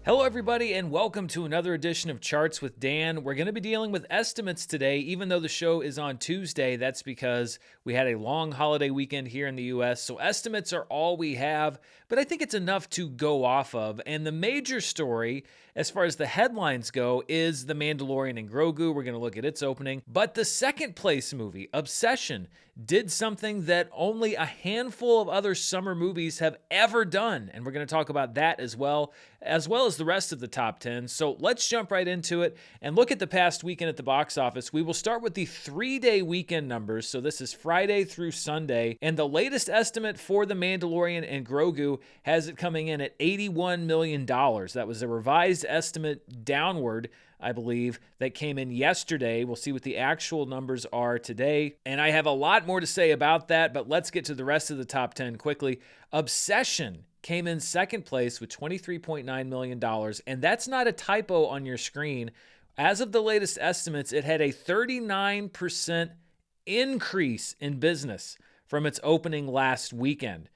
Hello, everybody, and welcome to another edition of Charts with Dan. We're going to be dealing with estimates today, even though the show is on Tuesday. That's because we had a long holiday weekend here in the U.S., so estimates are all we have, but I think it's enough to go off of. And the major story, as far as the headlines go, is The Mandalorian and Grogu. We're going to look at its opening. But the second place movie, Obsession, did something that only a handful of other summer movies have ever done, and we're going to talk about that as well as the rest of the top 10. So let's jump right into it and look at the past weekend at the box office. We will start with the 3-day weekend numbers. So this is Friday through Sunday, and the latest estimate for The Mandalorian and Grogu has it coming in at $81 million. That was a revised estimate downward, I believe, that came in yesterday. We'll see what the actual numbers are today. And I have a lot more to say about that, but let's get to the rest of the top 10 quickly. Obsession came in second place with $23.9 million, and that's not a typo on your screen. As of the latest estimates, it had a 39% increase in business from its opening last weekend.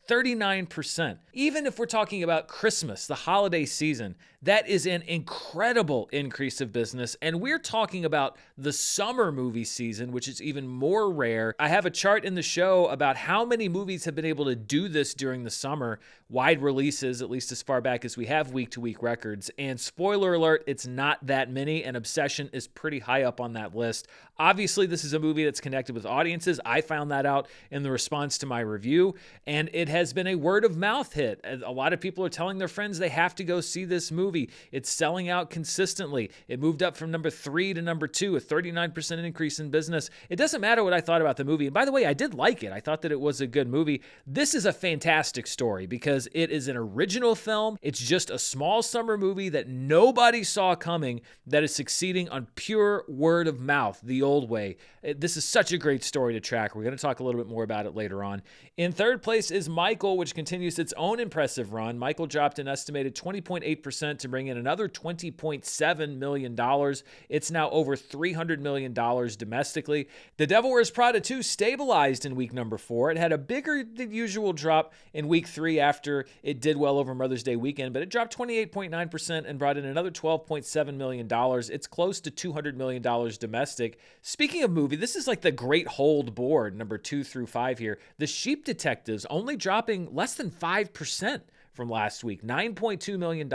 39%. Even if we're talking about Christmas, the holiday season, that is an incredible increase of business. And we're talking about the summer movie season, which is even more rare. I have a chart in the show about how many movies have been able to do this during the summer, wide releases, at least as far back as we have week-to-week records. And spoiler alert, it's not that many, and Obsession is pretty high up on that list. Obviously, this is a movie that's connected with audiences. I found that out in the response to my review, and it has been a word-of-mouth hit. A lot of people are telling their friends they have to go see this movie. It's selling out consistently. It moved up from number 3 to number 2, a 39% increase in business. It doesn't matter what I thought about the movie. And by the way, I did like it. I thought that it was a good movie. This is a fantastic story because it is an original film. It's just a small summer movie that nobody saw coming that is succeeding on pure word of mouth, the old way. This is such a great story to track. We're going to talk a little bit more about it later on. In third place is Michael, which continues its own impressive run. Michael dropped an estimated 20.8% to bring in another $20.7 million. It's now over $300 million domestically. The Devil Wears Prada 2 stabilized in week number 4. It had a bigger than usual drop in week 3 after it did well over Mother's Day weekend, but it dropped 28.9% and brought in another $12.7 million. It's close to $200 million domestic. Speaking of movie, this is like the great hold board, number 2 through 5 here. The Sheep Detectives only dropping less than 5% from last week, $9.2 million.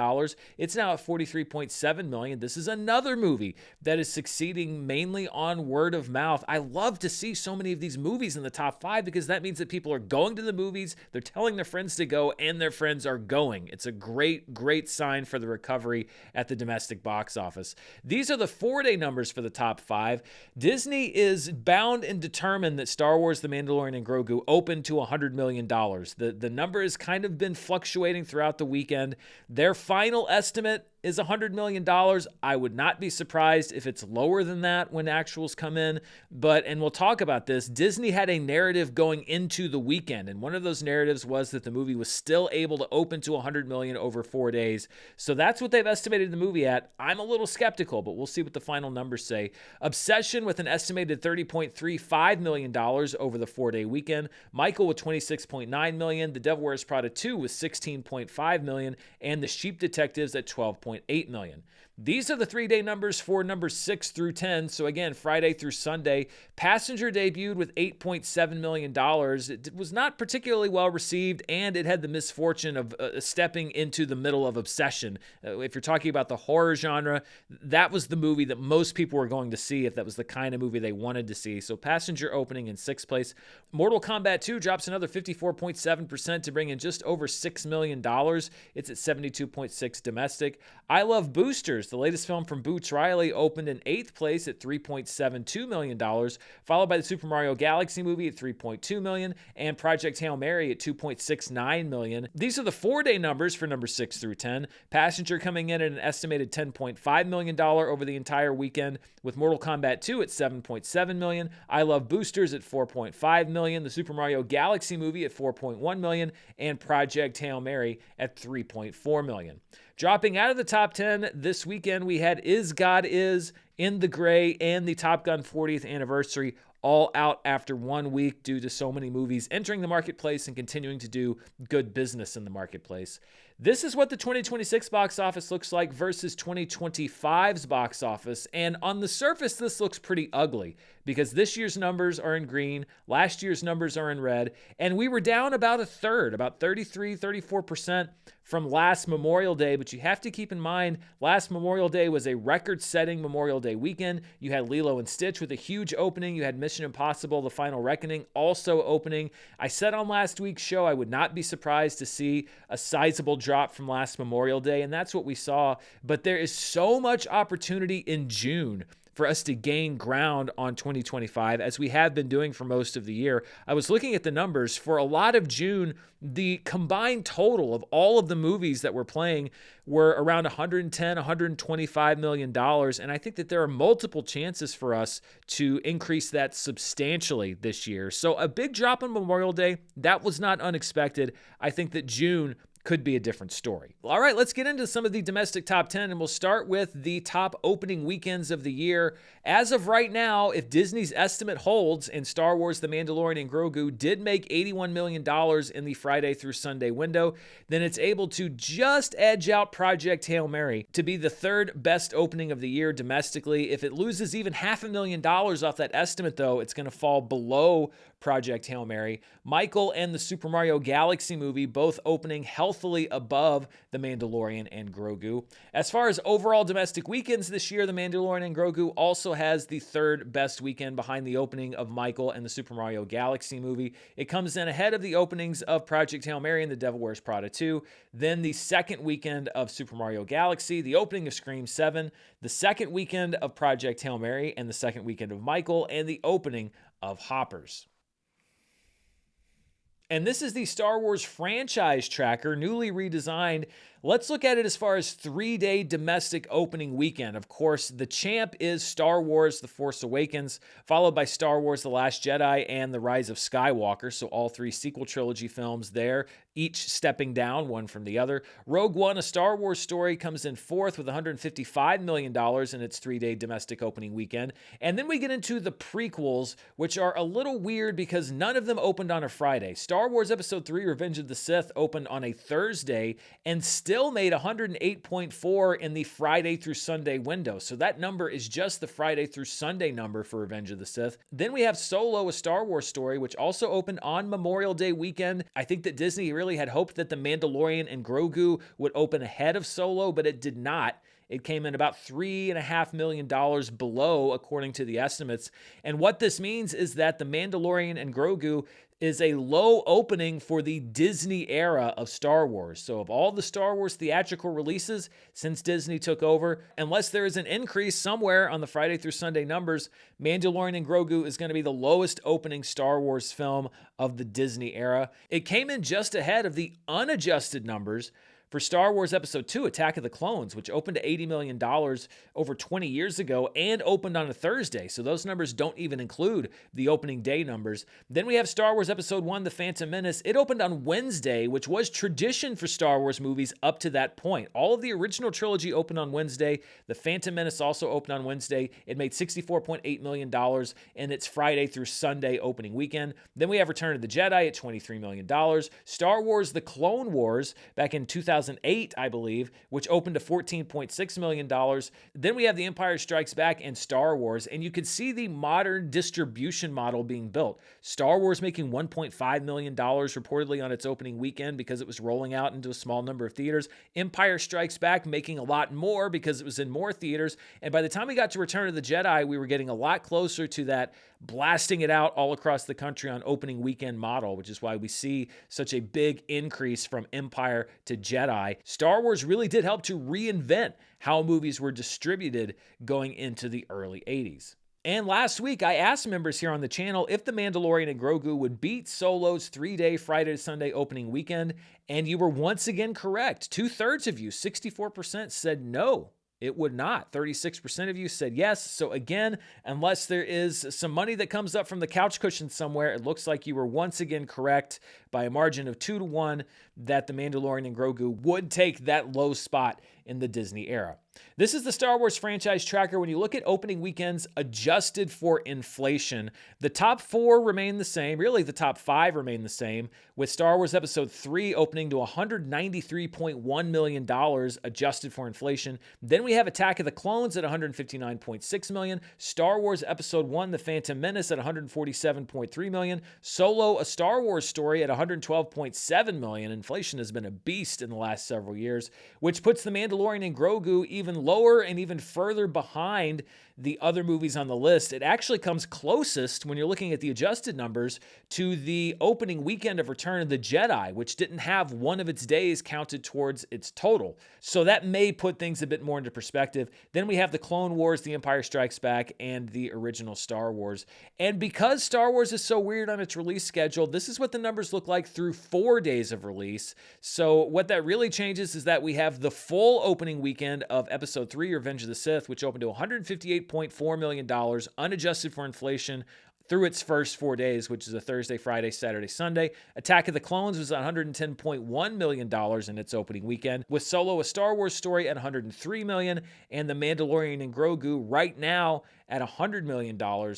It's now at $43.7 million. This is another movie that is succeeding mainly on word of mouth. I love to see so many of these movies in the top 5 because that means that people are going to the movies, they're telling their friends to go, and their friends are going. It's a great, great sign for the recovery at the domestic box office. These are the 4-day numbers for the top 5. Disney is bound and determined that Star Wars: The Mandalorian and Grogu open to $100 million. The number has kind of been fluctuating throughout the weekend. Their final estimate is $100 million. I would not be surprised if it's lower than that when actuals come in. And we'll talk about this, Disney had a narrative going into the weekend, and one of those narratives was that the movie was still able to open to $100 million over 4 days. So that's what they've estimated the movie at. I'm a little skeptical, but we'll see what the final numbers say. Obsession with an estimated $30.35 million over the 4-day weekend. Michael with $26.9 million. The Devil Wears Prada 2 with $16.5 million. And The Sheep Detectives at $12.8 million. These are the 3-day numbers for numbers 6 through 10. So again, Friday through Sunday. Passenger debuted with $8.7 million. It was not particularly well received, and it had the misfortune of stepping into the middle of Obsession. If you're talking about the horror genre, that was the movie that most people were going to see if that was the kind of movie they wanted to see. So Passenger opening in 6th place. Mortal Kombat 2 drops another 54.7% to bring in just over $6 million. It's at 72.6 domestic. I Love Boosters, the latest film from Boots Riley, opened in 8th place at $3.72 million, followed by the Super Mario Galaxy movie at $3.2 million and Project Hail Mary at $2.69 million. These are the 4-day numbers for number 6 through 10. Passenger coming in at an estimated $10.5 million over the entire weekend, with Mortal Kombat 2 at $7.7 million, I Love Boosters at $4.5 million, the Super Mario Galaxy movie at $4.1 million, and Project Hail Mary at $3.4 million. Dropping out of the top 10 this weekend, we had Is God Is, In the Gray, and the Top Gun 40th anniversary, all out after 1 week due to so many movies entering the marketplace and continuing to do good business in the marketplace. This is what the 2026 box office looks like versus 2025's box office. And on the surface, this looks pretty ugly because this year's numbers are in green, last year's numbers are in red, and we were down about a third, about 33, 34% from last Memorial Day. But you have to keep in mind, last Memorial Day was a record-setting Memorial Day weekend. You had Lilo and Stitch with a huge opening. You had Mission Impossible: The Final Reckoning also opening. I said on last week's show I would not be surprised to see a sizable drop from last Memorial Day, and that's what we saw. But there is so much opportunity in June for us to gain ground on 2025, as we have been doing for most of the year. I was looking at the numbers. For a lot of June, the combined total of all of the movies that were playing were around $110, $125 million. And I think that there are multiple chances for us to increase that substantially this year. So a big drop on Memorial Day, that was not unexpected. I think that June could be a different story. All right, let's get into some of the domestic top 10, and we'll start with the top opening weekends of the year. As of right now, if Disney's estimate holds and Star Wars: The Mandalorian and Grogu did make $81 million in the Friday through Sunday window, then it's able to just edge out Project Hail Mary to be the third best opening of the year domestically. If it loses even $500,000 off that estimate, though, it's going to fall below Project Hail Mary. Michael and the Super Mario Galaxy movie both opening healthily above The Mandalorian and Grogu. As far as overall domestic weekends this year, The Mandalorian and Grogu also has the third best weekend behind the opening of Michael and the Super Mario Galaxy movie. It comes in ahead of the openings of Project Hail Mary and The Devil Wears Prada 2, then the second weekend of Super Mario Galaxy, the opening of Scream 7, the second weekend of Project Hail Mary, and the second weekend of Michael, and the opening of Hoppers. And this is the Star Wars franchise tracker, newly redesigned. Let's look at it as far as 3-day domestic opening weekend. Of course, the champ is Star Wars: The Force Awakens, followed by Star Wars: The Last Jedi and The Rise of Skywalker. So all three sequel trilogy films there, each stepping down one from the other. Rogue One: A Star Wars Story comes in fourth with $155 million in its 3-day domestic opening weekend. And then we get into the prequels, which are a little weird because none of them opened on a Friday. Star Wars Episode 3: Revenge of the Sith opened on a Thursday and still made 108.4 in the Friday through Sunday window. So that number is just the Friday through Sunday number for Revenge of the Sith. Then we have Solo: A Star Wars Story, which also opened on Memorial Day weekend. I think that Disney really had hoped that The Mandalorian and Grogu would open ahead of Solo, but it did not. It came in about $3.5 million below, according to the estimates. And what this means is that The Mandalorian and Grogu is a low opening for the Disney era of Star Wars. So of all the Star Wars theatrical releases since Disney took over, unless there is an increase somewhere on the Friday through Sunday numbers, Mandalorian and Grogu is going to be the lowest opening Star Wars film of the Disney era. It came in just ahead of the unadjusted numbers for Star Wars Episode 2, Attack of the Clones, which opened to $80 million over 20 years ago and opened on a Thursday. So those numbers don't even include the opening day numbers. Then we have Star Wars Episode 1, The Phantom Menace. It opened on Wednesday, which was tradition for Star Wars movies up to that point. All of the original trilogy opened on Wednesday. The Phantom Menace also opened on Wednesday. It made $64.8 million in its Friday through Sunday opening weekend. Then we have Return of the Jedi at $23 million. Star Wars: The Clone Wars back in 2008, I believe, which opened to $14.6 million. Then we have The Empire Strikes Back and Star Wars, and you could see the modern distribution model being built. Star Wars making $1.5 million reportedly on its opening weekend because it was rolling out into a small number of theaters. Empire Strikes Back making a lot more because it was in more theaters. And by the time we got to Return of the Jedi, we were getting a lot closer to that blasting it out all across the country on opening weekend model, which is why we see such a big increase from Empire to Jedi. Star Wars really did help to reinvent how movies were distributed going into the early 80s. And last week, I asked members here on the channel if The Mandalorian and Grogu would beat Solo's 3-day Friday to Sunday opening weekend, and you were once again correct. 2/3 of you, 64%, said no. It would not. 36% of you said yes. So again, unless there is some money that comes up from the couch cushion somewhere, it looks like you were once again correct by a margin of 2-1 that The Mandalorian and Grogu would take that low spot in the Disney era. This is the Star Wars franchise tracker. When you look at opening weekends adjusted for inflation, the top 4 remain the same. Really, the top 5 remain the same, with Star Wars Episode 3 opening to $193.1 million adjusted for inflation. Then we have Attack of the Clones at $159.6 million, Star Wars Episode 1, The Phantom Menace at $147.3 million, Solo, A Star Wars Story at $112.7 million. Inflation has been a beast in the last several years, which puts The Mandalorian and Grogu even lower and even further behind the other movies on the list. It actually comes closest, when you're looking at the adjusted numbers, to the opening weekend of Return of the Jedi, which didn't have one of its days counted towards its total. So that may put things a bit more into perspective. Then we have The Clone Wars, The Empire Strikes Back, and the original Star Wars. And because Star Wars is so weird on its release schedule, this is what the numbers look like through 4 days of release. So what that really changes is that we have the full opening weekend of Episode 3, Revenge of the Sith, which opened to $158.4 million, unadjusted for inflation, through its first 4 days, which is a Thursday, Friday, Saturday, Sunday. Attack of the Clones was $110.1 million in its opening weekend, with Solo, A Star Wars Story at $103 million, and The Mandalorian and Grogu right now at $100 million.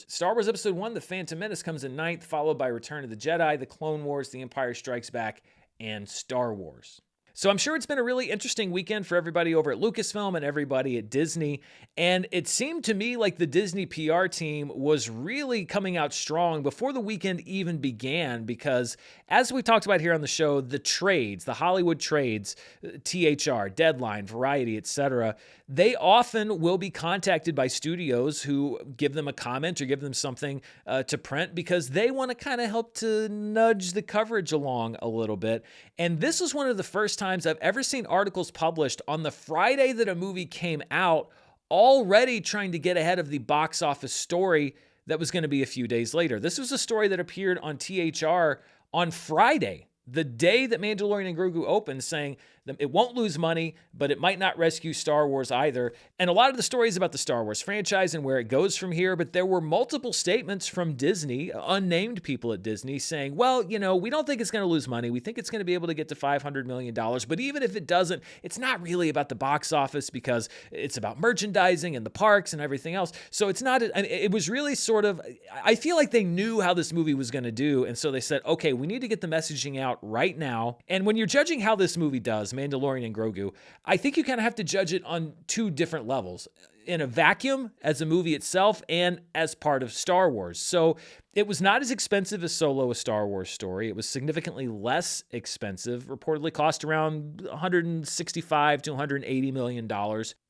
Star Wars Episode 1, The Phantom Menace, comes in 9th, followed by Return of the Jedi, The Clone Wars, The Empire Strikes Back, and Star Wars. So I'm sure it's been a really interesting weekend for everybody over at Lucasfilm and everybody at Disney. And it seemed to me like the Disney PR team was really coming out strong before the weekend even began, because as we talked about here on the show, the trades, the Hollywood trades, THR, Deadline, Variety, etc., they often will be contacted by studios who give them a comment or give them something to print, because they want to kind of help to nudge the coverage along a little bit. And this was one of the first times I've ever seen articles published on the Friday that a movie came out, already trying to get ahead of the box office story that was going to be a few days later. This was a story that appeared on THR on Friday, the day that Mandalorian and Grogu opened, saying that it won't lose money, but it might not rescue Star Wars either. And a lot of the stories about the Star Wars franchise and where it goes from here, but there were multiple statements from Disney, unnamed people at Disney, saying, well, you know, we don't think it's going to lose money. We think it's going to be able to get to $500 million. But even if it doesn't, it's not really about the box office, because it's about merchandising and the parks and everything else. So it's not, it was really sort of, I feel like they knew how this movie was going to do. And so they said, okay, we need to get the messaging out right now. And when you're judging how this movie does, Mandalorian and Grogu, I think you kind of have to judge it on 2 different levels: in a vacuum as a movie itself and as part of Star Wars. So it was not as expensive as Solo, A Star Wars Story. It was significantly less expensive, reportedly cost around $165 to $180 million.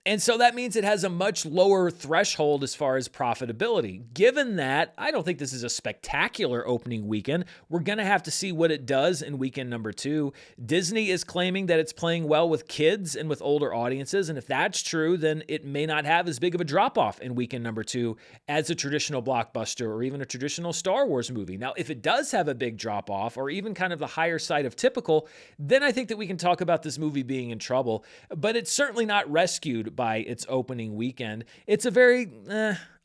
And so that means it has a much lower threshold as far as profitability. Given that, I don't think this is a spectacular opening weekend. We're going to have to see what it does in weekend number 2. Disney is claiming that it's playing well with kids and with older audiences. And if that's true, then it may not have as big of a drop-off in weekend number 2 as a traditional blockbuster or even a traditional Star Wars movie. Now, if it does have a big drop-off, or even kind of the higher side of typical, then I think that we can talk about this movie being in trouble. But it's certainly not rescued by its opening weekend. It's a very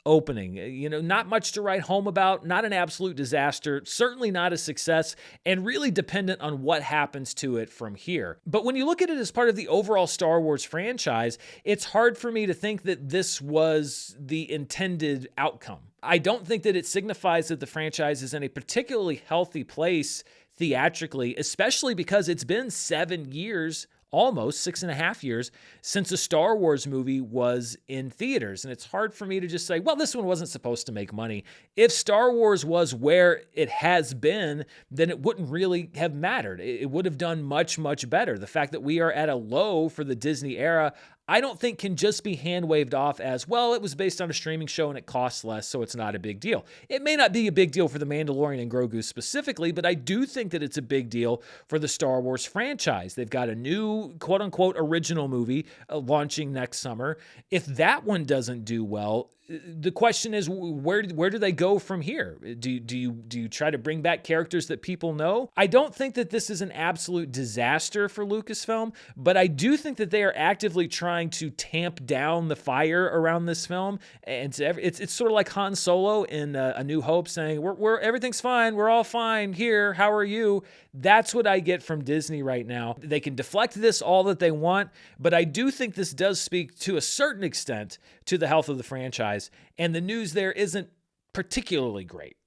opening, not much to write home about, not an absolute disaster, certainly not a success, and really dependent on what happens to it from here. But when you look at it as part of the overall Star Wars franchise, it's hard for me to think that this was the intended outcome. I don't think that it signifies that the franchise is in a particularly healthy place theatrically, especially because it's been 7 years, almost 6.5 years, since a Star Wars movie was in theaters. And it's hard for me to just say, well, this one wasn't supposed to make money. If Star Wars was where it has been, then it wouldn't really have mattered. It would have done much, much better. The fact that we are at a low for the Disney era, I don't think can just be hand-waved off as, well, it was based on a streaming show and it costs less, so it's not a big deal. It may not be a big deal for The Mandalorian and Grogu specifically, but I do think that it's a big deal for the Star Wars franchise. They've got a new, quote-unquote, original movie launching next summer. If that one doesn't do well, the question is, where do they go from here? Do you try to bring back characters that people know? I don't think that this is an absolute disaster for Lucasfilm, but I do think that they are actively trying to tamp down the fire around this film. And it's sort of like Han Solo in A New Hope saying, "We're everything's fine, we're all fine here. How are you?" That's what I get from Disney right now. They can deflect this all that they want, but I do think this does speak to a certain extent to the health of the franchise, and the news there isn't particularly great.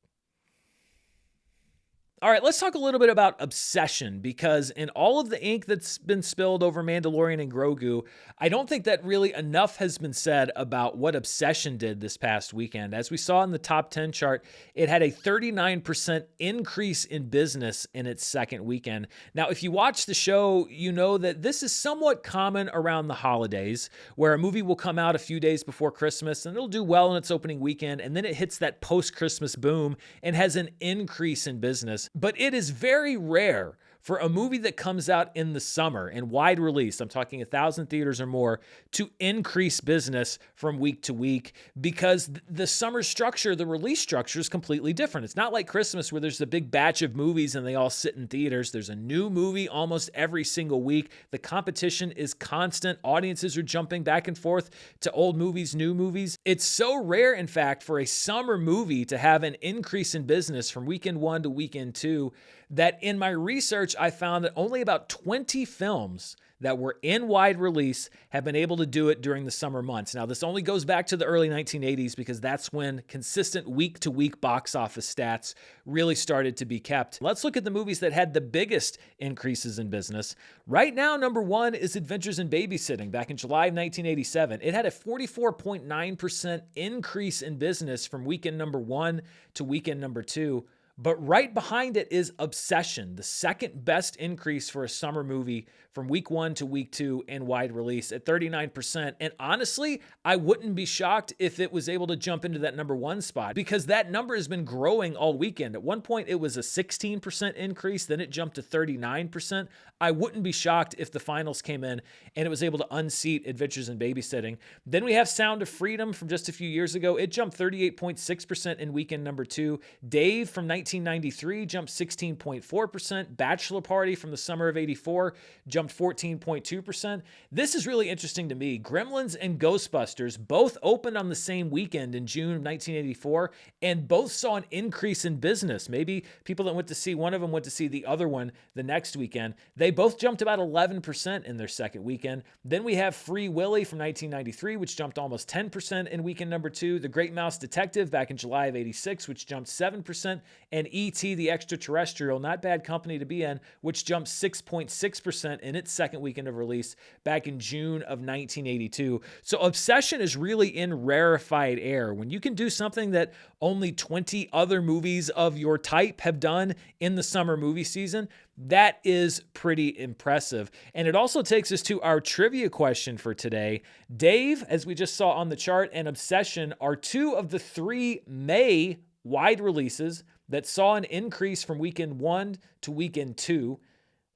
All right, let's talk a little bit about obsession, because in all of the ink that's been spilled over Mandalorian and Grogu, I don't think that really enough has been said about what obsession did this past weekend. As we saw in the top 10 chart, it had a 39% increase in business in its second weekend. Now, if you watch the show, you know that this is somewhat common around the holidays, where a movie will come out a few days before Christmas and it'll do well in its opening weekend, and then it hits that post-Christmas boom and has an increase in business. But it is very rare for a movie that comes out in the summer and wide release, I'm talking 1,000 theaters or more, to increase business from week to week, because the summer structure, the release structure, is completely different. It's not like Christmas where there's a big batch of movies and they all sit in theaters. There's a new movie almost every single week. The competition is constant. Audiences are jumping back and forth to old movies, new movies. It's so rare, in fact, for a summer movie to have an increase in business from weekend 1 to weekend 2, that in my research, I found that only about 20 films that were in wide release have been able to do it during the summer months. Now, this only goes back to the early 1980s, because that's when consistent week-to-week box office stats really started to be kept. Let's look at the movies that had the biggest increases in business. Right now, number one is Adventures in Babysitting. Back in July of 1987, it had a 44.9% increase in business from weekend number 1 to weekend number 2. But right behind it is Obsession, the second best increase for a summer movie from week 1 to week 2 in wide release at 39%. And honestly, I wouldn't be shocked if it was able to jump into that number 1 spot, because that number has been growing all weekend. At one point, it was a 16% increase, then it jumped to 39%. I wouldn't be shocked if the finals came in and it was able to unseat Adventures in Babysitting. Then we have Sound of Freedom from just a few years ago. It jumped 38.6% in weekend number 2. Dave from 1993 jumped 16.4%. Bachelor Party from the summer of 84 jumped 14.2%. This is really interesting to me. Gremlins and Ghostbusters both opened on the same weekend in June of 1984, and both saw an increase in business. Maybe people that went to see one of them went to see the other one the next weekend. They both jumped about 11% in their second weekend. Then we have Free Willy from 1993, which jumped almost 10% in weekend number 2. The Great Mouse Detective back in July of 86, which jumped 7%. And E.T. the Extraterrestrial, not bad company to be in, which jumped 6.6% in its second weekend of release back in June of 1982. So Obsession is really in rarefied air. When you can do something that only 20 other movies of your type have done in the summer movie season, that is pretty impressive. And it also takes us to our trivia question for today. Dave, as we just saw on the chart, and Obsession are two of the 3 May wide releases that saw an increase from weekend 1 to weekend 2.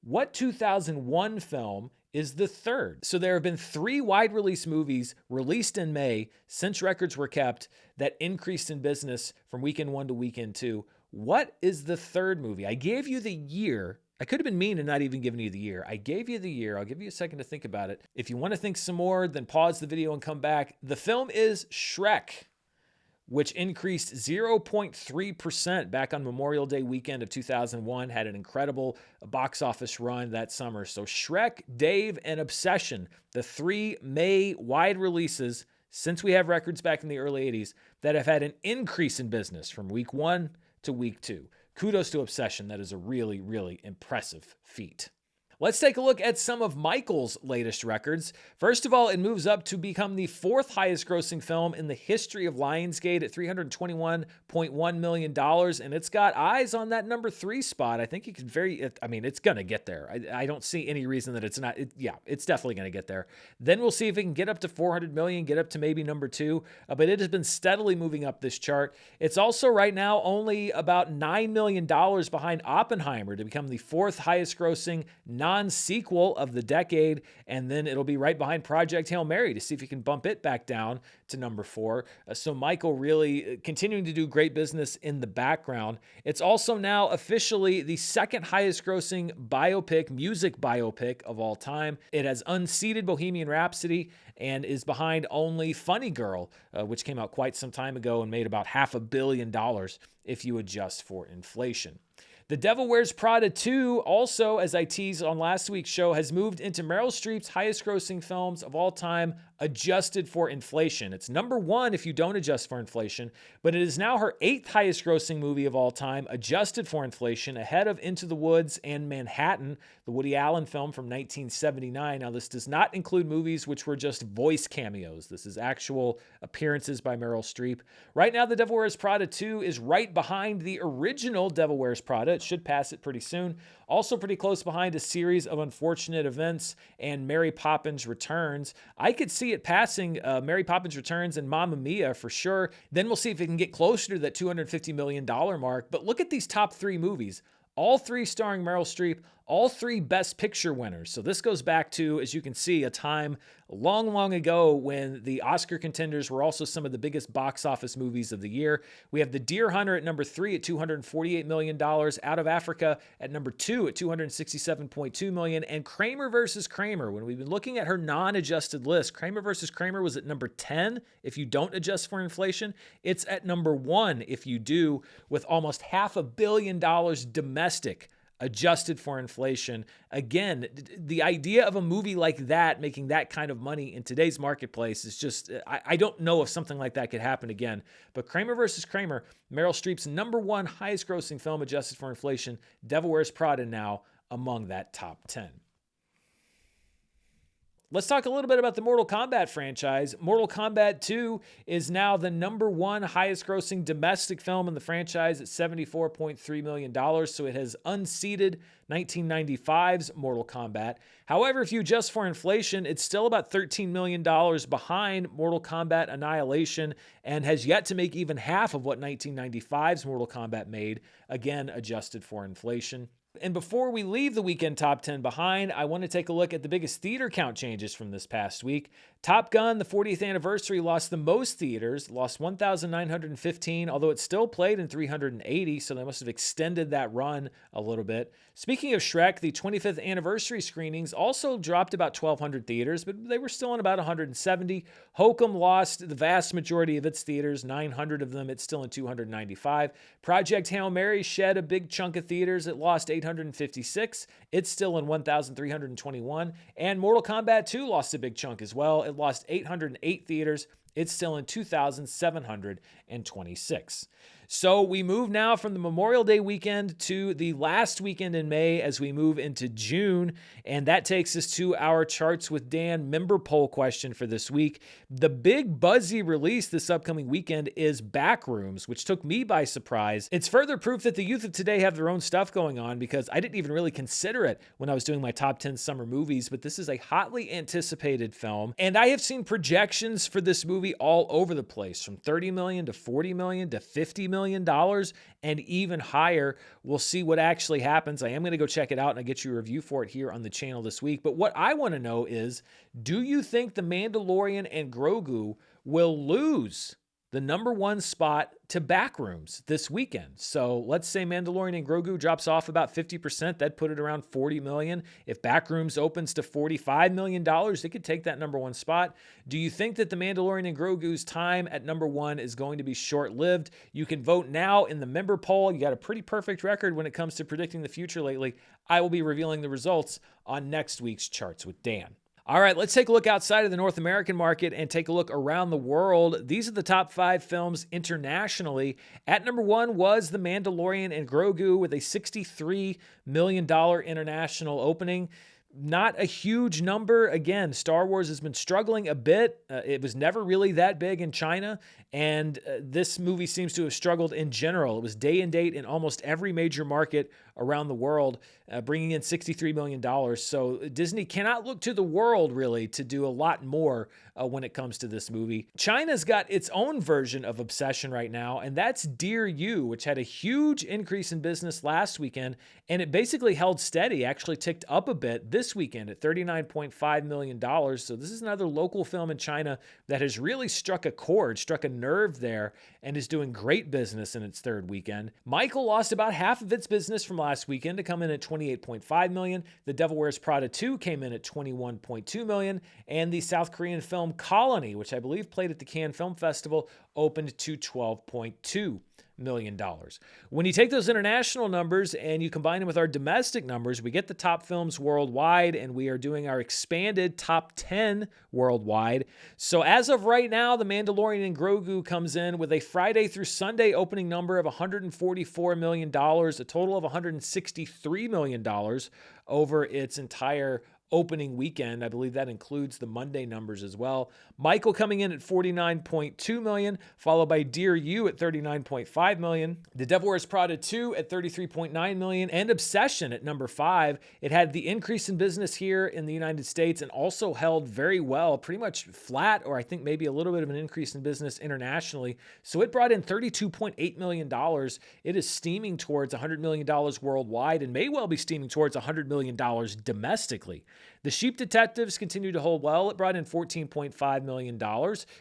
What 2001 film is the third? So there have been 3 wide release movies released in May since records were kept that increased in business from weekend 1 to weekend 2. What is the third movie? I gave you the year. I could have been mean and not even given you the year. I gave you the year. I'll give you a second to think about it. If you want to think some more, then pause the video and come back. The film is Shrek, which increased 0.3% back on Memorial Day weekend of 2001, had an incredible box office run that summer. So Shrek, Dave, and Obsession, the 3 May wide releases since we have records back in the early 80s that have had an increase in business from week 1 to week 2. Kudos to Obsession. That is a really, really impressive feat. Let's take a look at some of Michael's latest records. First of all, it moves up to become the 4th highest grossing film in the history of Lionsgate at $321.1 million. And it's got eyes on that number 3 spot. I think it's going to get there. I don't see any reason that it's not. It's definitely going to get there. Then we'll see if it can get up to 400 million, get up to maybe number 2. But it has been steadily moving up this chart. It's also right now only about $9 million behind Oppenheimer to become the 4th highest grossing non-sequel of the decade, and then it'll be right behind Project Hail Mary to see if you can bump it back down to number 4. So Michael really continuing to do great business in the background. It's also now officially the second highest grossing music biopic of all time. It has unseated Bohemian Rhapsody and is behind only Funny Girl, which came out quite some time ago and made about $500 million if you adjust for inflation. The Devil Wears Prada 2, also, as I teased on last week's show, has moved into Meryl Streep's highest grossing films of all time, adjusted for inflation. It's number 1 if you don't adjust for inflation, but it is now her 8th highest grossing movie of all time, adjusted for inflation, ahead of Into the Woods and Manhattan, the Woody Allen film from 1979. Now, this does not include movies which were just voice cameos. This is actual appearances by Meryl Streep. Right now, The Devil Wears Prada 2 is right behind the original Devil Wears Prada. It should pass it pretty soon. Also pretty close behind A Series of Unfortunate Events and Mary Poppins Returns. I could see it passing Mary Poppins Returns and Mamma Mia for sure. Then we'll see if it can get closer to that $250 million mark. But look at these top 3 movies. All 3 starring Meryl Streep, all 3 Best Picture winners. So this goes back to, as you can see, a time long, long ago when the Oscar contenders were also some of the biggest box office movies of the year. We have The Deer Hunter at number 3 at $248 million, Out of Africa at number 2 at $267.2 million, and Kramer versus Kramer. When we've been looking at her non-adjusted list, Kramer versus Kramer was at number 10 if you don't adjust for inflation. It's at number 1 if you do, with almost $500 million domestic adjusted for inflation. Again, the idea of a movie like that making that kind of money in today's marketplace is just, I don't know if something like that could happen again. But Kramer versus Kramer, Meryl Streep's number 1 highest grossing film adjusted for inflation, Devil Wears Prada now among that top 10. Let's talk a little bit about the Mortal Kombat franchise. Mortal Kombat 2 is now the number 1 highest grossing domestic film in the franchise at $74.3 million, so it has unseated 1995's Mortal Kombat. However, if you adjust for inflation, it's still about $13 million behind Mortal Kombat Annihilation and has yet to make even half of what 1995's Mortal Kombat made, again, adjusted for inflation. And before we leave the weekend top 10 behind, I want to take a look at the biggest theater count changes from this past week. Top Gun, the 40th anniversary, lost the most theaters, lost 1,915, although it still played in 380, so they must have extended that run a little bit. Speaking of Shrek, the 25th anniversary screenings also dropped about 1,200 theaters, but they were still in about 170. Hokum lost the vast majority of its theaters, 900 of them. It's still in 295. Project Hail Mary shed a big chunk of theaters. It lost 856. It's still in 1,321. And Mortal Kombat 2 lost a big chunk as well. It lost 808 theaters. It's still in 2,726. So we move now from the Memorial Day weekend to the last weekend in May as we move into June. And that takes us to our Charts with Dan member poll question for this week. The big buzzy release this upcoming weekend is Backrooms, which took me by surprise. It's further proof that the youth of today have their own stuff going on because I didn't even really consider it when I was doing my top 10 summer movies, but this is a hotly anticipated film. And I have seen projections for this movie all over the place, from $30 million to $40 million to $50 million and even higher. We'll see what actually happens. I am going to go check it out and I'll get you a review for it here on the channel this week. But what I want to know is, do you think The Mandalorian and Grogu will lose the number 1 spot to Backrooms this weekend? So let's say Mandalorian and Grogu drops off about 50%. That'd put it around $40 million. If Backrooms opens to $45 million, it could take that number 1 spot. Do you think that The Mandalorian and Grogu's time at number 1 is going to be short-lived? You can vote now in the member poll. You got a pretty perfect record when it comes to predicting the future lately. I will be revealing the results on next week's Charts with Dan. All right, let's take a look outside of the North American market and take a look around the world. These are the top 5 films internationally. At number 1 was The Mandalorian and Grogu with a $63 million international opening. Not a huge number. Again, Star Wars has been struggling a bit. It was never really that big in China, and this movie seems to have struggled in general. It was day and date in almost every major market around the world, bringing in $63 million. So Disney cannot look to the world, really, to do a lot more when it comes to this movie. China's got its own version of Obsession right now, and that's Dear You, which had a huge increase in business last weekend, and it basically held steady, actually ticked up a bit this weekend at $39.5 million. So this is another local film in China that has really struck a chord, struck a nerve there, and is doing great business in its third weekend. Michael lost about half of its business from last weekend to come in at $28.5 million. The Devil Wears Prada 2 came in at $21.2 million, and the South Korean film Colony, which I believe played at the Cannes Film Festival, opened to $12.2 million. When you take those international numbers and you combine them with our domestic numbers, we get the top films worldwide, and we are doing our expanded top 10 worldwide. So as of right now, The Mandalorian and Grogu comes in with a Friday through Sunday opening number of $144 million, a total of $163 million over its entire opening weekend. I believe that includes the Monday numbers as well. Michael coming in at $49.2 million, followed by Dear You at $39.5 million. The Devil Wears Prada 2 at $33.9 million, and Obsession at number 5. It had the increase in business here in the United States and also held very well, pretty much flat, or I think maybe a little bit of an increase in business internationally. So it brought in $32.8 million. It is steaming towards $100 million worldwide and may well be steaming towards $100 million domestically. The Sheep Detectives continue to hold well. It brought in $14.5 million.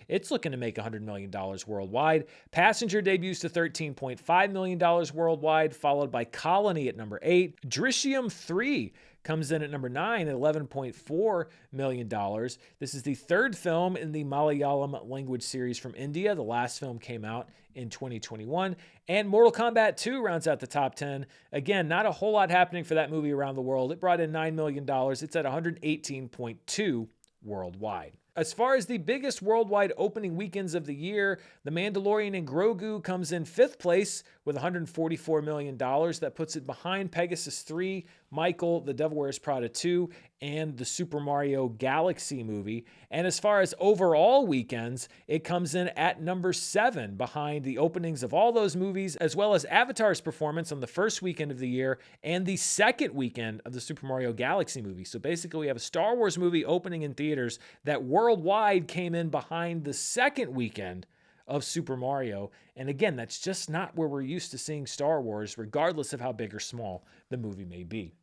It's looking to make $100 million worldwide. Passenger debuts to $13.5 million worldwide, followed by Colony at number 8. Drishyam 3 comes in at number 9 at $11.4 million. This is the third film in the Malayalam language series from India. The last film came out in 2021. And Mortal Kombat 2 rounds out the top 10. Again, not a whole lot happening for that movie around the world. It brought in $9 million. It's at $118.2 worldwide. As far as the biggest worldwide opening weekends of the year, The Mandalorian and Grogu comes in 5th place with $144 million. That puts it behind Pegasus 3, Michael, The Devil Wears Prada 2, and the Super Mario Galaxy movie. And as far as overall weekends, it comes in at number 7 behind the openings of all those movies, as well as Avatar's performance on the first weekend of the year and the second weekend of the Super Mario Galaxy movie. So basically we have a Star Wars movie opening in theaters that worldwide came in behind the second weekend of Super Mario. And again, that's just not where we're used to seeing Star Wars, regardless of how big or small the movie may be.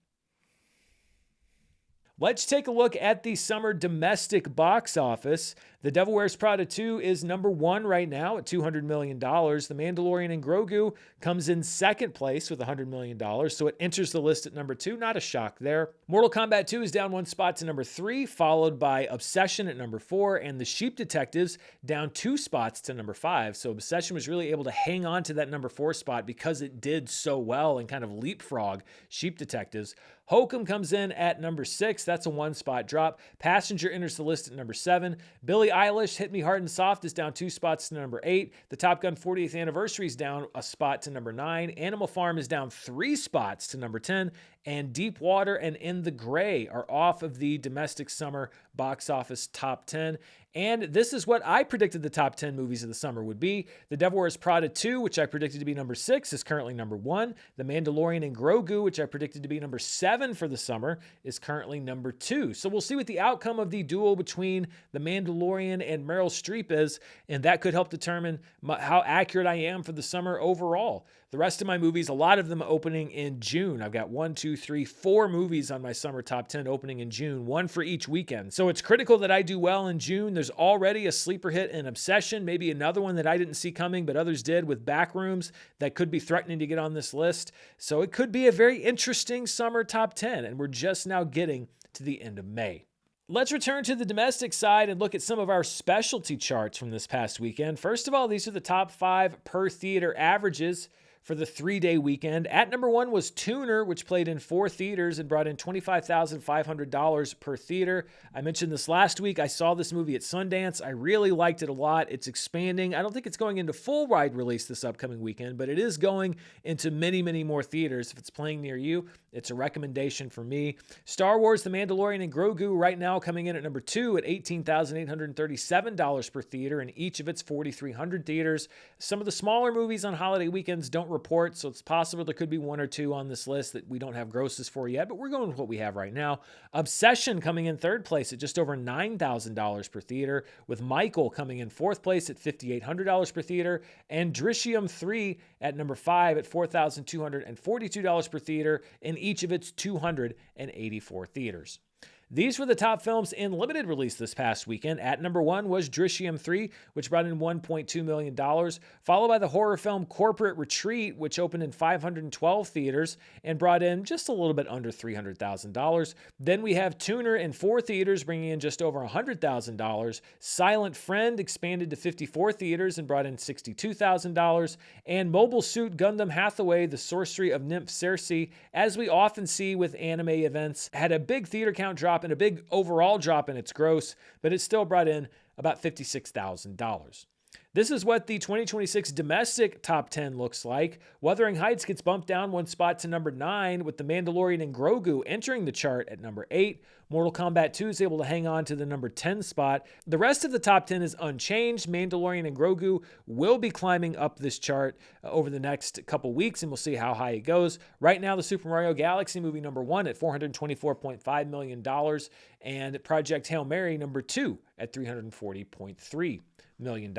Let's take a look at the summer domestic box office. The Devil Wears Prada 2 is number 1 right now at $200 million. The Mandalorian and Grogu comes in 2nd place with $100 million, so it enters the list at number 2. Not a shock there. Mortal Kombat 2 is down 1 spot to number 3, followed by Obsession at number 4, and The Sheep Detectives down 2 spots to number 5. So Obsession was really able to hang on to that number 4 spot because it did so well and kind of leapfrog Sheep Detectives. Hokum comes in at number 6. That's a 1-spot drop. Passenger enters the list at number 7. Billie Eilish, Hit Me Hard and Soft, is down 2 spots to number 8. The Top Gun 40th Anniversary is down a spot to number 9. Animal Farm is down 3 spots to number 10. And Deep Water and In the Gray are off of the domestic summer box office top 10. And this is what I predicted the top 10 movies of the summer would be. The Devil Wears Prada 2, which I predicted to be number 6, is currently number 1. The Mandalorian and Grogu, which I predicted to be number 7 for the summer, is currently number 2. So we'll see what the outcome of the duel between The Mandalorian and Meryl Streep is, and that could help determine how accurate I am for the summer overall. The rest of my movies, a lot of them opening in June. I've got 4 movies on my summer top 10 opening in June, 1 for each weekend. So it's critical that I do well in June. There's already a sleeper hit in Obsession, maybe another one that I didn't see coming, but others did with Backrooms that could be threatening to get on this list. So it could be a very interesting summer top 10, and we're just now getting to the end of May. Let's return to the domestic side and look at some of our specialty charts from this past weekend. First of all, these are the top 5 per theater averages for the 3-day weekend. At number 1 was Tuner, which played in 4 theaters and brought in $25,500 per theater. I mentioned this last week. I saw this movie at Sundance. I really liked it a lot. It's expanding. I don't think it's going into full wide release this upcoming weekend, but it is going into many, many more theaters. If it's playing near you, it's a recommendation for me. Star Wars, The Mandalorian and Grogu right now coming in at number 2 at $18,837 per theater in each of its 4,300 theaters. Some of the smaller movies on holiday weekends don't don't report, so it's possible there could be one or two on this list that we don't have grosses for yet, but we're going with what we have right now. Obsession coming in third place at just over $9,000 per theater, with Michael coming in fourth place at $5,800 per theater, and Drishium 3 at number 5 at $4,242 per theater in each of its 284 theaters. These were the top films in limited release this past weekend. At number 1 was Drishium 3, which brought in $1.2 million, followed by the horror film Corporate Retreat, which opened in 512 theaters and brought in just a little bit under $300,000. Then we have Tuner in 4 theaters, bringing in just over $100,000. Silent Friend expanded to 54 theaters and brought in $62,000. And Mobile Suit Gundam Hathaway, The Sorcery of Nymph Cersei, as we often see with anime events, had a big theater count drop and a big overall drop in its gross, but it still brought in about $56,000. This is what the 2026 domestic top 10 looks like. Wuthering Heights gets bumped down one spot to number 9, with The Mandalorian and Grogu entering the chart at number 8. Mortal Kombat 2 is able to hang on to the number 10 spot. The rest of the top 10 is unchanged. Mandalorian and Grogu will be climbing up this chart over the next couple weeks, and we'll see how high it goes. Right now, the Super Mario Galaxy movie number 1 at $424.5 million, and Project Hail Mary number 2 at $340.3 million.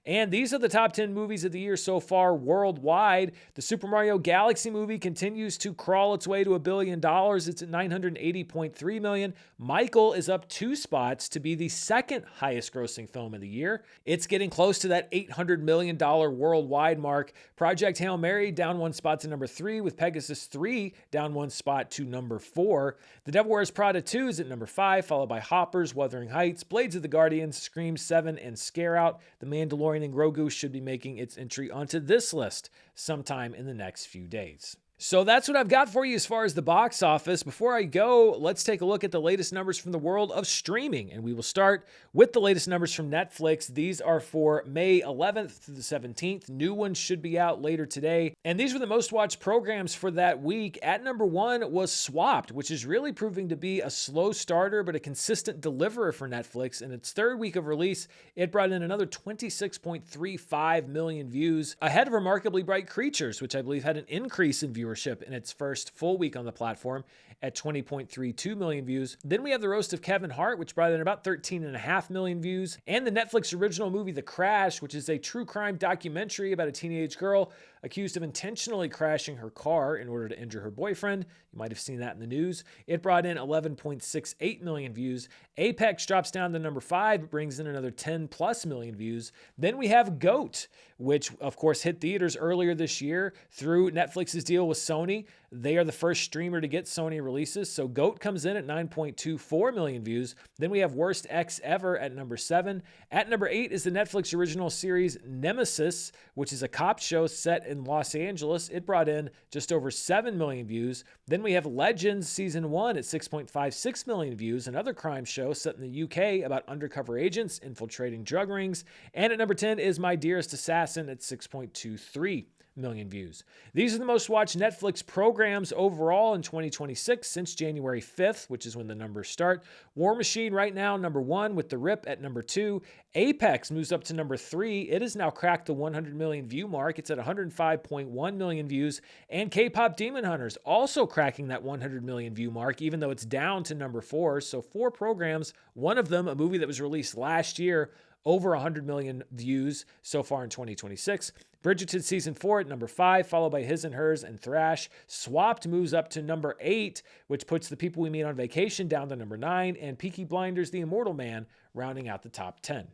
And these are the top 10 movies of the year so far worldwide. The Super Mario Galaxy movie continues to crawl its way to $1 billion. It's at $980.3 million. Michael is up 2 spots to be the second highest grossing film of the year. It's getting close to that $800 million worldwide mark. Project Hail Mary down 1 spot to number 3, with Pegasus 3 down 1 spot to number 4. The Devil Wears Prada 2 is at number 5, followed by Hoppers, Wuthering Heights, Blades of the Guardians, Scream 7, and Scare Out. The Mandalorian and Grogu should be making its entry onto this list sometime in the next few days. So that's what I've got for you as far as the box office. Before I go, let's take a look at the latest numbers from the world of streaming. And we will start with the latest numbers from Netflix. These are for May 11th through the 17th. New ones should be out later today. And these were the most watched programs for that week. At number 1 was Swapped, which is really proving to be a slow starter, but a consistent deliverer for Netflix. In its 3rd week of release, it brought in another 26.35 million views, ahead of Remarkably Bright Creatures, which I believe had an increase in viewership in its first full week on the platform at 20.32 million views. Then we have The Roast of Kevin Hart, which brought in about 13.5 million views, and the Netflix original movie The Crash, which is a true crime documentary about a teenage girl accused of intentionally crashing her car in order to injure her boyfriend. You might have seen that in the news. It brought in 11.68 million views. Apex drops down to number 5, but brings in another 10 plus million views. Then we have GOAT, which of course hit theaters earlier this year through Netflix's deal with Sony. They are the first streamer to get Sony releases, so GOAT comes in at 9.24 million views. Then we have Worst X Ever at number 7. At number 8 is the Netflix original series Nemesis, which is a cop show set in Los Angeles. It brought in just over 7 million views. Then we have Legends Season 1 at 6.56 million views, another crime show set in the UK about undercover agents infiltrating drug rings. And at number 10 is My Dearest Assassin at 6.23 million views. These are the most watched Netflix programs overall in 2026 since January 5th, which is when the numbers start. War Machine right now, number 1, with The Rip at number 2. Apex moves up to number 3. It has now cracked the 100 million view mark. It's at 105.1 million views. And K-Pop Demon Hunters also cracking that 100 million view mark, even though it's down to number 4. So 4 programs, one of them a movie that was released last year, over 100 million views so far in 2026. Bridgerton Season 4 at number 5, followed by His and Hers and Thrash. Swapped moves up to number 8, which puts The People We Meet on Vacation down to number 9, and Peaky Blinders, The Immortal Man, rounding out the top 10.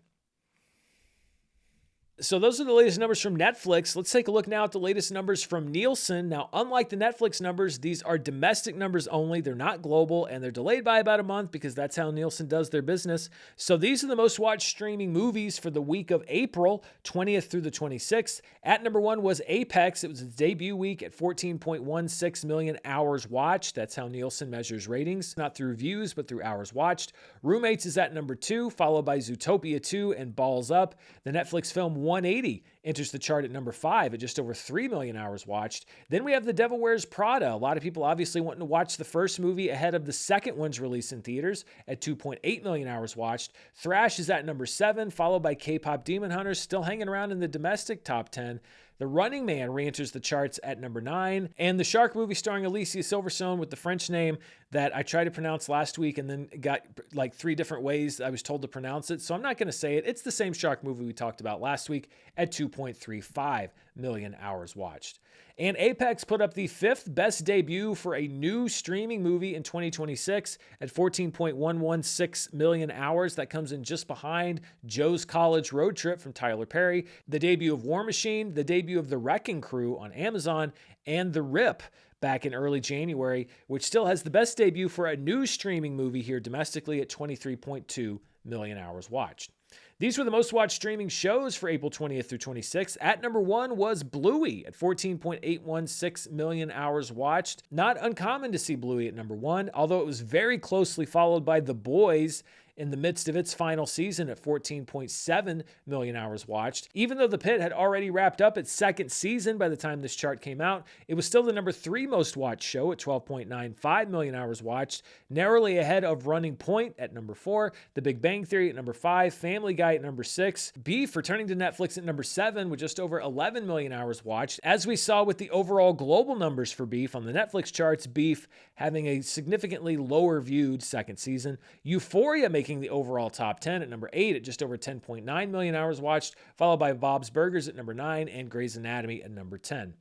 So those are the latest numbers from Netflix. Let's take a look now at the latest numbers from Nielsen. Now, unlike the Netflix numbers, these are domestic numbers only. They're not global, and they're delayed by about a month because that's how Nielsen does their business. So these are the most watched streaming movies for the week of April 20th through the 26th. At number 1 was Apex. It was its debut week at 14.16 million hours watched. That's how Nielsen measures ratings, not through views, but through hours watched. Roommates is at number 2, followed by Zootopia 2 and Balls Up. The Netflix film 180 enters the chart at number 5 at just over 3 million hours watched. Then we have The Devil Wears Prada. A lot of people obviously wanting to watch the first movie ahead of the second one's release in theaters at 2.8 million hours watched. Thrash is at number 7, followed by K-Pop Demon Hunters, still hanging around in the domestic top 10. The Running Man re-enters the charts at number 9. And the shark movie starring Alicia Silverstone with the French name that I tried to pronounce last week and then got like 3 different ways I was told to pronounce it. So I'm not going to say it. It's the same shark movie we talked about last week at 2.35 million hours watched. And Apex put up the 5th best debut for a new streaming movie in 2026 at 14.116 million hours. That comes in just behind Joe's College Road Trip from Tyler Perry, the debut of War Machine, the debut of The Wrecking Crew on Amazon, and The Rip back in early January, which still has the best debut for a new streaming movie here domestically at 23.2 million hours watched. These were the most watched streaming shows for April 20th through 26th. At number 1 was Bluey at 14.816 million hours watched. Not uncommon to see Bluey at number 1, although it was very closely followed by The Boys in the midst of its final season at 14.7 million hours watched. Even though The Pit had already wrapped up its second season by the time this chart came out, it was still the number 3 most watched show at 12.95 million hours watched, narrowly ahead of Running Point at number 4, The Big Bang Theory at number 5, Family Guy at number 6, Beef returning to Netflix at number 7 with just over 11 million hours watched. As we saw with the overall global numbers for Beef on the Netflix charts, Beef having a significantly lower viewed second season. Euphoria making the overall top 10 at number 8 at just over 10.9 million hours watched, followed by Bob's Burgers at number 9 and Grey's Anatomy at number 10.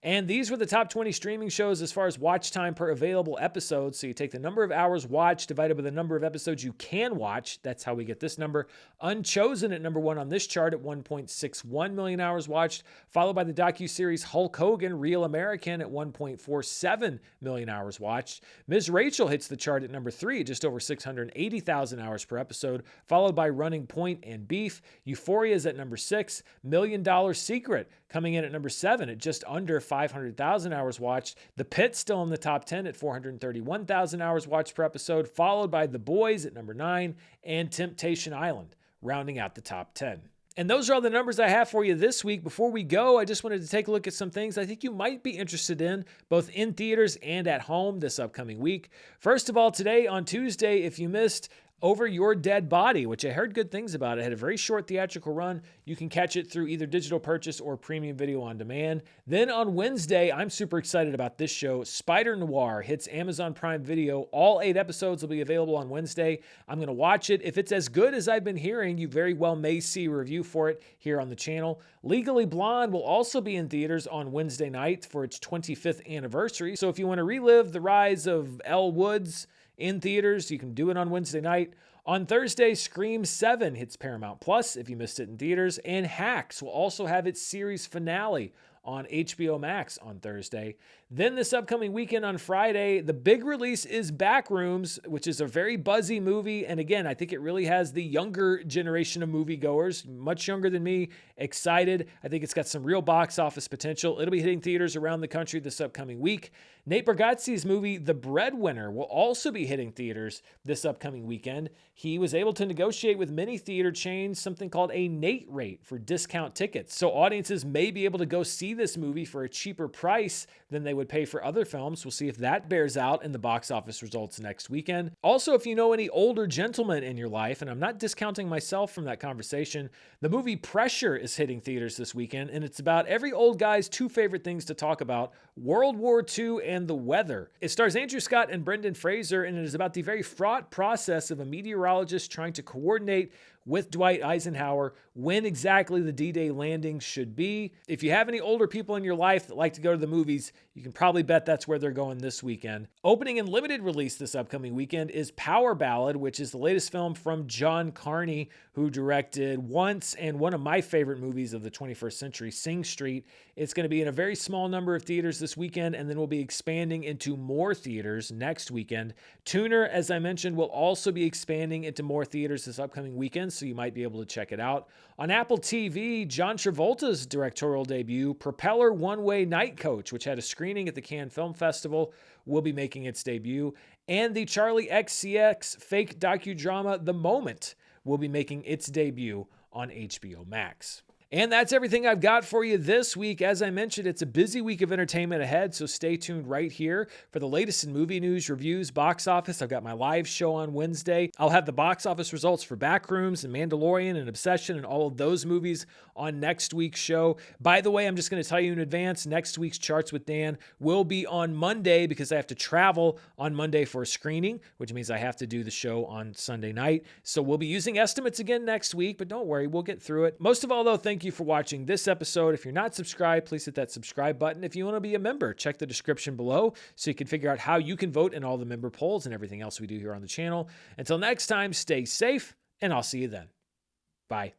And these were the top 20 streaming shows as far as watch time per available episode. So you take the number of hours watched divided by the number of episodes you can watch. That's how we get this number. Unchosen at number 1 on this chart at 1.61 million hours watched, followed by the docuseries Hulk Hogan, Real American at 1.47 million hours watched. Ms. Rachel hits the chart at number 3 at just over 680,000 hours per episode, followed by Running Point and Beef. Euphoria is at number 6. $1 Million Secret coming in at number 7 at just under 500,000 hours watched. The Pit still in the top 10 at 431,000 hours watched per episode, followed by The Boys at number 9 and Temptation Island, rounding out the top 10. And those are all the numbers I have for you this week. Before we go, I just wanted to take a look at some things I think you might be interested in, both in theaters and at home this upcoming week. First of all, today on Tuesday, if you missed Over Your Dead Body, which I heard good things about. It had a very short theatrical run. You can catch it through either digital purchase or premium video on demand. Then on Wednesday, I'm super excited about this show. Spider Noir hits Amazon Prime Video. All 8 episodes will be available on Wednesday. I'm going to watch it. If it's as good as I've been hearing, you very well may see a review for it here on the channel. Legally Blonde will also be in theaters on Wednesday night for its 25th anniversary. So if you want to relive the rise of Elle Woods in theaters, you can do it on Wednesday night. On Thursday, Scream 7 hits Paramount Plus if you missed it in theaters, and Hacks will also have its series finale on HBO Max on Thursday. Then this upcoming weekend on Friday, the big release is Backrooms, which is a very buzzy movie. And again, I think it really has the younger generation of moviegoers, much younger than me, excited. I think it's got some real box office potential. It'll be hitting theaters around the country this upcoming week. Nate Bargatze's movie, The Breadwinner, will also be hitting theaters this upcoming weekend. He was able to negotiate with many theater chains something called a Nate rate for discount tickets. So audiences may be able to go see this movie for a cheaper price than they would pay for other films. We'll see if that bears out in the box office results next weekend. Also, if you know any older gentlemen in your life, and I'm not discounting myself from that conversation, the movie Pressure is hitting theaters this weekend, and it's about every old guy's 2 favorite things to talk about, World War II and the weather. It stars Andrew Scott and Brendan Fraser, and it is about the very fraught process of a meteorologist trying to coordinate with Dwight Eisenhower when exactly the D-Day landing should be. If you have any older people in your life that like to go to the movies, you can probably bet that's where they're going this weekend. Opening and limited release this upcoming weekend is Power Ballad, which is the latest film from John Carney, who directed Once and one of my favorite movies of the 21st century, Sing Street. It's going to be in a very small number of theaters this weekend, and then we'll be expanding into more theaters next weekend. Tuner, as I mentioned, will also be expanding into more theaters this upcoming weekend, so you might be able to check it out. On Apple TV, John Travolta's directorial debut, Propeller One-Way Night Coach, which had a screening at the Cannes Film Festival, will be making its debut. And the Charlie XCX fake docudrama, The Moment, will be making its debut on HBO Max. And that's everything I've got for you this week. As I mentioned, it's a busy week of entertainment ahead, so stay tuned right here for the latest in movie news, reviews, box office. I've got my live show on Wednesday. I'll have the box office results for Backrooms and Mandalorian and Obsession and all of those movies on next week's show. By the way, I'm just going to tell you in advance, next week's Charts with Dan will be on Monday because I have to travel on Monday for a screening, which means I have to do the show on Sunday night. So we'll be using estimates again next week, but don't worry, we'll get through it. Most of all, though, thank you for watching this episode. If you're not subscribed, please hit that subscribe button. If you want to be a member, check the description below so you can figure out how you can vote in all the member polls and everything else we do here on the channel. Until next time, stay safe, and I'll see you then. Bye.